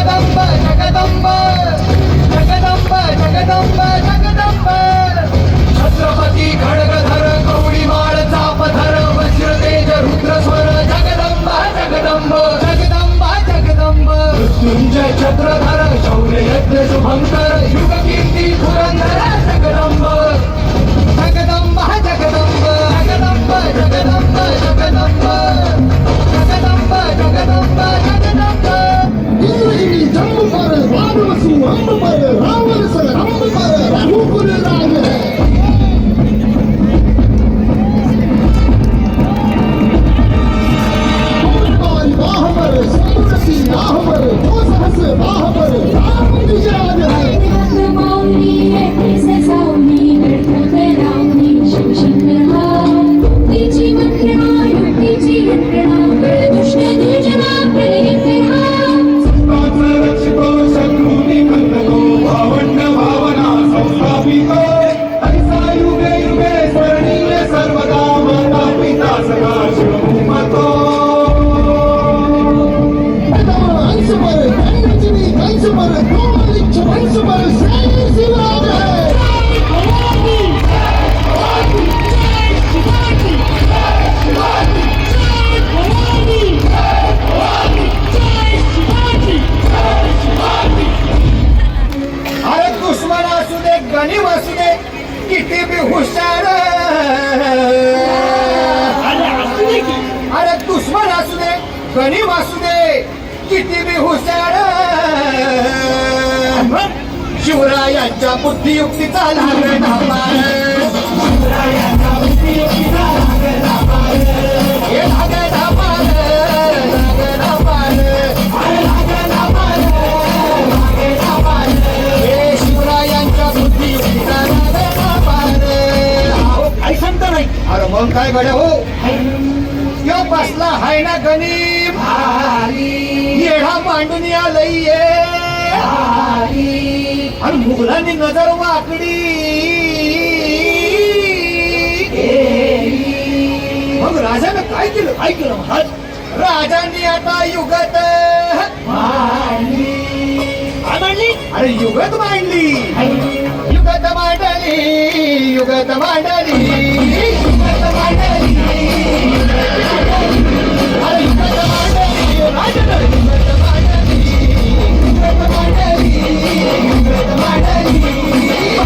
जगदंब जगदंब जगदंब जगदंब जगदंब छत्रपती खडगधर कवडी माळ चापधर वज्रतेज रुद्रस्वर जगदंब जगदंब जगदंब जगदंब मृत्युंजय छत्रधर शौर्य यज्ञ शुभंकर युग कीर्ती पुरंदर जगदंब जगदंब जगदंब जगदंब जगदंब जगदंब जगदंब जगदंब जगदंब इंद्रगिरी जम्मू पर वानवसु अम्ब पर रावण सर अम्ब पर रघुकुल राज है वाह पर समुद्री वाह पर दो सहस्र वाह पर राम विजय है गणी वासू दे किती बी हुशार अरे दुश्मन असू दे गणी वासू दे किती बी हुशार शिवरायांच्या बुद्धियुक्तीचा लागला पार शिवरायांच्या बुद्धियुक्तीचा लागला पार हे लागला पार लागला पार लागला पार लागला पार हे शिवरायांच्या बुद्धियुक्तीचा लागला पार काही सांगता नाही अरे मग काय गड्या हो यो बसला हाय ना गणी भारी येढा मांडून आलंय आणि मुघलांनी नजर वाकडी मग राजानं काय केलं महाराज राजांनी आता युगत मांडली अरे युगत मांडली युगत मांडली युगत मांडली युगत मांडली अरे युगत मांडली राजानं युगत मांडली युगत मांडली युगत मांडली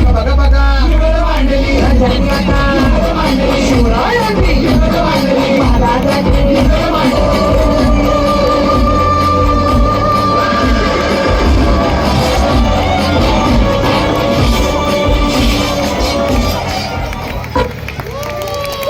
बघा बघा युगत मांडली राजांनी आता युगत मांडली शिवराय